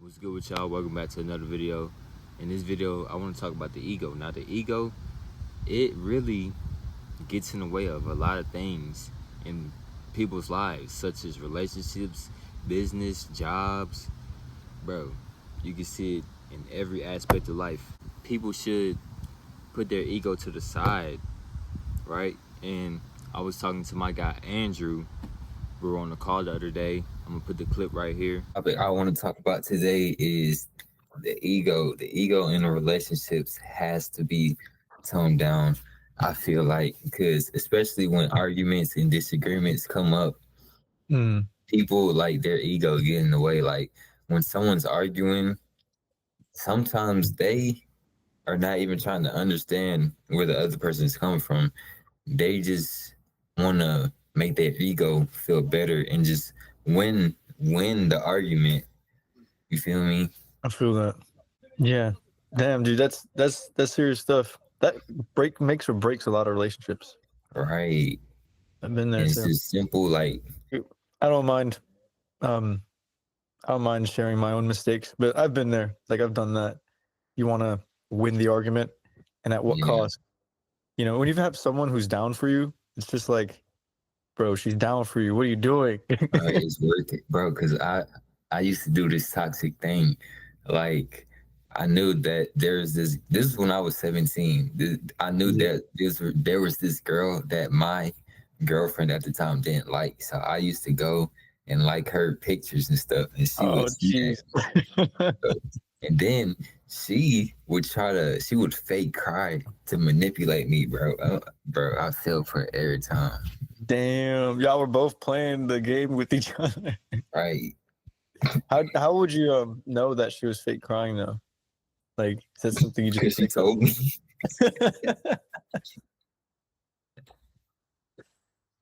What's good with y'all? Welcome back to another video. In this video, I want to talk about the ego. Now, the ego, it really gets in the way of a lot of things in people's lives, such as relationships, business, jobs. Bro, you can see it in every aspect of life. People should put their ego to the side, right? And I was talking to my guy, Andrew. We were on the call the other day. I'm gonna put the clip right here. The topic I want to talk about today is the ego. The ego in the relationships has to be toned down. I feel like, because especially when arguments and disagreements come up, people like their ego get in the way. Like when someone's arguing, sometimes they are not even trying to understand where the other person is coming from. They just want to make their ego feel better and just win the argument. You feel me? I feel that. Yeah. Damn, dude, that's serious stuff. That makes or breaks a lot of relationships. Right. I've been there And it's too. just simple, like I don't mind sharing my own mistakes, but I've been there. Like I've done that. You want to win the argument, and at what cost? You know, when you have someone who's down for you, it's just like, bro, she's down for you. What are you doing? it's worth it, bro. Because I used to do this toxic thing. Like I knew that there's this. This is when I was 17. I knew that there was this girl that my girlfriend at the time didn't like. So I used to go and like her pictures and stuff, and she would see that. And then she would fake cry to manipulate me, bro. Bro, I fell for it every time. Damn, y'all were both playing the game with each other. Right. How would you know that she was fake crying though? Like, is that something you just she told me?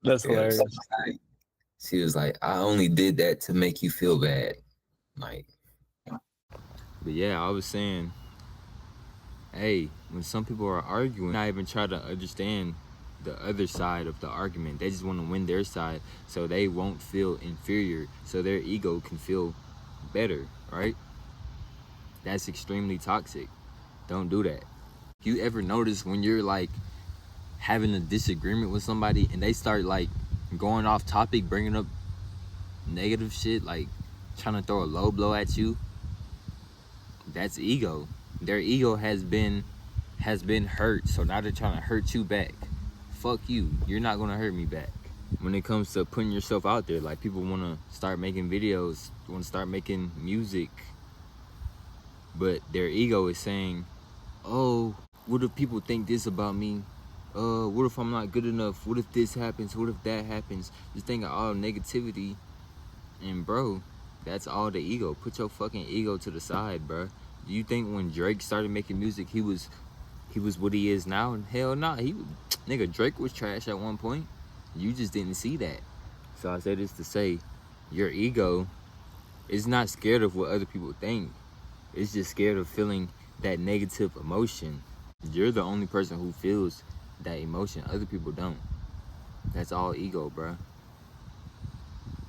That's hilarious. She was like, I only did that to make you feel bad. Like, but yeah, I was saying, hey, when some people are arguing, not even try to understand the other side of the argument. They just want to win their side so they won't feel inferior, so their ego can feel better, right? That's extremely toxic. Don't do that. You ever notice when you're like having a disagreement with somebody and they start like going off topic, bringing up negative shit, like trying to throw a low blow at you? That's ego. Their ego has been hurt, so now they're trying to hurt you back. Fuck you. You're not gonna hurt me back. When it comes to putting yourself out there, like people want to start making videos, want to start making music, but their ego is saying, oh, what if people think this about me? What if I'm not good enough? What if this happens? What if that happens? Just think of all negativity. And bro, that's all the ego. Put your fucking ego to the side, bro. Do you think when Drake started making music, he was what he is now? Hell nah. Nigga, Drake was trash at one point. You just didn't see that. So I say this to say, your ego is not scared of what other people think. It's just scared of feeling that negative emotion. You're the only person who feels that emotion. Other people don't. That's all ego, bro.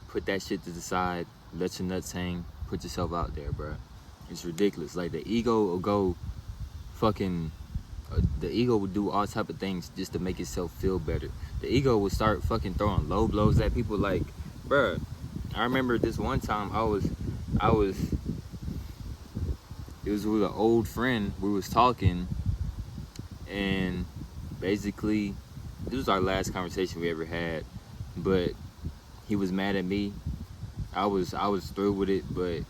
Put that shit to the side. Let your nuts hang. Put yourself out there, bro. It's ridiculous. Like the ego will go fucking... the ego would do all type of things just to make itself feel better. The ego would start fucking throwing low blows at people. Like, bruh, I remember this one time it was with an old friend. We was talking, and basically this was our last conversation we ever had, but he was mad at me. I was through with it, but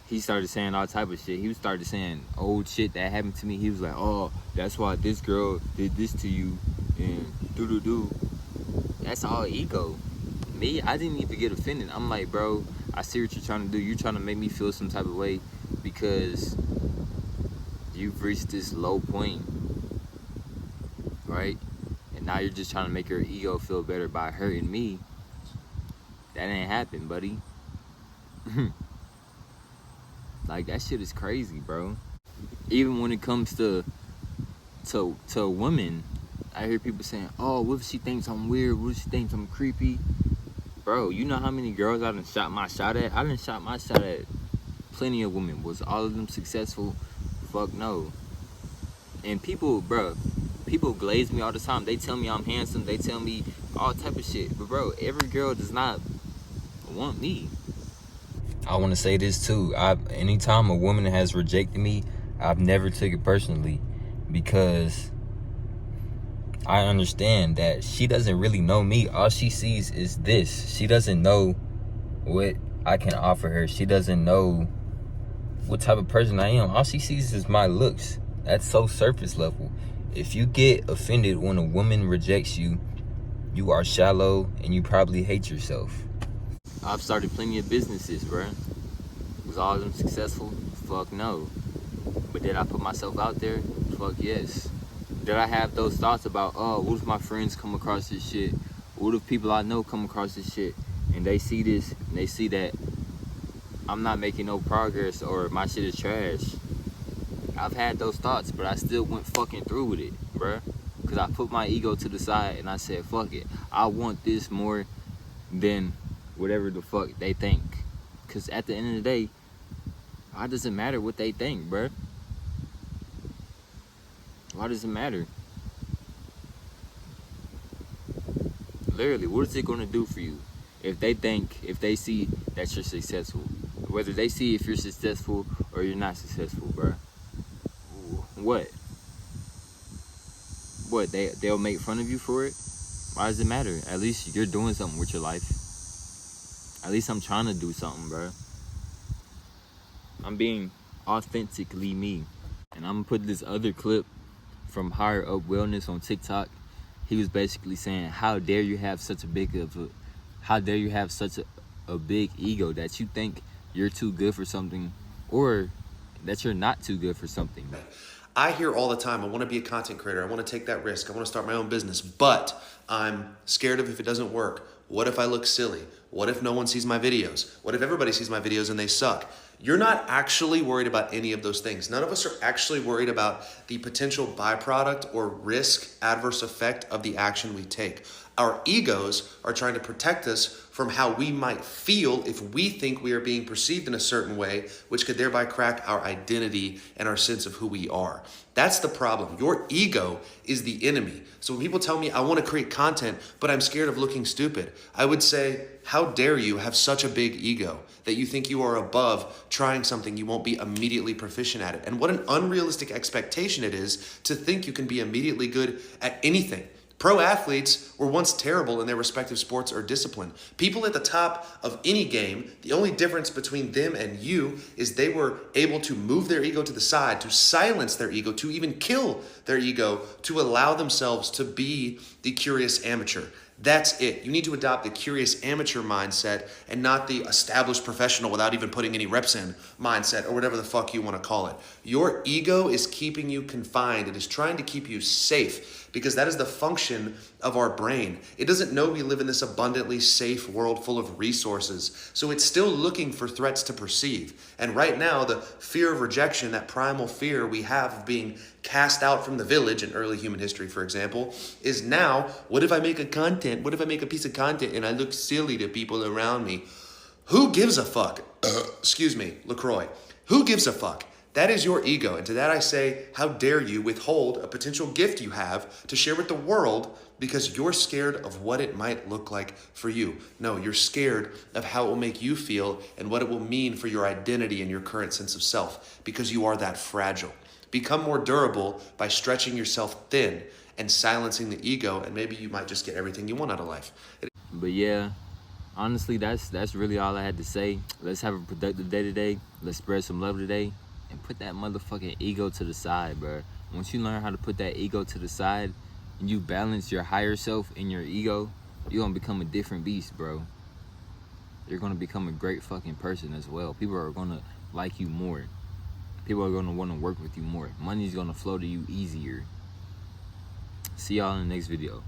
he started saying all type of shit. He started saying old shit that happened to me. He was like, oh, that's why this girl did this to you, and do. That's all ego. Me, I didn't even get offended. I'm like, bro, I see what you're trying to do. You're trying to make me feel some type of way because you've reached this low point, right? And now you're just trying to make your ego feel better by hurting me. That ain't happen, buddy. Like, that shit is crazy, bro. Even when it comes to women, I hear people saying, oh, what if she thinks I'm weird? What if she thinks I'm creepy? Bro, you know how many girls I done shot my shot at? I done shot my shot at plenty of women. Was all of them successful? Fuck no. And people, bro, people glaze me all the time. They tell me I'm handsome. They tell me all type of shit. But bro, every girl does not want me. I want to say this too. Anytime a woman has rejected me, I've never took it personally, because I understand that she doesn't really know me. All she sees is this. She doesn't know what I can offer her. She doesn't know what type of person I am. All she sees is my looks. That's so surface level. If you get offended when a woman rejects you, you are shallow and you probably hate yourself. I've started plenty of businesses, bro. Was all of them successful? Fuck no. But did I put myself out there? Fuck yes. Did I have those thoughts about, oh, what if my friends come across this shit? What if people I know come across this shit and they see this and they see that I'm not making no progress or my shit is trash? I've had those thoughts, but I still went fucking through with it, bruh. Because I put my ego to the side and I said, fuck it. I want this more than whatever the fuck they think. Because at the end of the day, why does it matter what they think, bruh? Why does it matter? Literally, what is it going to do for you if they see that you're successful? Whether they see if you're successful or you're not successful, bruh. What? They'll make fun of you for it? Why does it matter? At least you're doing something with your life. At least I'm trying to do something, bro. I'm being authentically me. And I'm gonna put this other clip from Higher Up Wellness on TikTok. He was basically saying, how dare you have such a big ego that you think you're too good for something, or that you're not too good for something. I hear all the time, I want to be a content creator. I want to take that risk. I want to start my own business, but I'm scared of if it doesn't work. What if I look silly? What if no one sees my videos? What if everybody sees my videos and they suck? You're not actually worried about any of those things. None of us are actually worried about the potential byproduct or risk, adverse effect of the action we take. Our egos are trying to protect us from how we might feel if we think we are being perceived in a certain way, which could thereby crack our identity and our sense of who we are. That's the problem. Your ego is the enemy. So when people tell me I want to create content, but I'm scared of looking stupid, I would say, how dare you have such a big ego that you think you are above trying something you won't be immediately proficient at it? And what an unrealistic expectation it is to think you can be immediately good at anything. Pro athletes were once terrible in their respective sports or discipline. People at the top of any game, the only difference between them and you is they were able to move their ego to the side, to silence their ego, to even kill their ego, to allow themselves to be the curious amateur. That's it. You need to adopt the curious amateur mindset and not the established professional without even putting any reps in mindset, or whatever the fuck you want to call it. Your ego is keeping you confined. It is trying to keep you safe because that is the function of our brain. It doesn't know we live in this abundantly safe world full of resources. So it's still looking for threats to perceive. And right now, the fear of rejection, that primal fear we have of being cast out from the village in early human history, for example, is now, what if I make a piece of content and I look silly to people around me? Who gives a fuck? Excuse me, LaCroix. Who gives a fuck? That is your ego. And to that I say, how dare you withhold a potential gift you have to share with the world because you're scared of what it might look like for you. No, you're scared of how it will make you feel and what it will mean for your identity and your current sense of self, because you are that fragile. Become more durable by stretching yourself thin and silencing the ego, and maybe you might just get everything you want out of life. But yeah, honestly, that's really all I had to say. Let's have a productive day today. Let's spread some love today. And put that motherfucking ego to the side, bro. Once you learn how to put that ego to the side and you balance your higher self and your ego, you're gonna become a different beast, bro. You're gonna become a great fucking person as well. People are gonna like you more. People are gonna wanna work with you more. Money's gonna flow to you easier. See y'all in the next video.